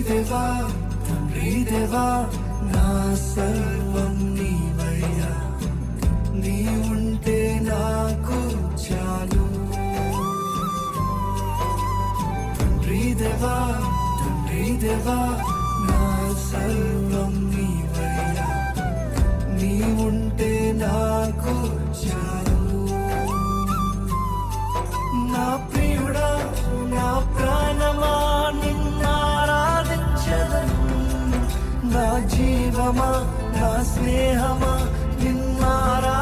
దేవా తండ్రి దేవా నా సర్వం నీవయ్యా, నీ ఉంటే నాకు చాలు. తండ్రి దేవా నా సర్వం నీవయ్యా, నీ ఉంటే నాకు చాలు. నా ప్రియుడా నా ప్రాణమా నిన్నారాధించెదను, నా జీవమా నా స్నేహమా నిన్నారా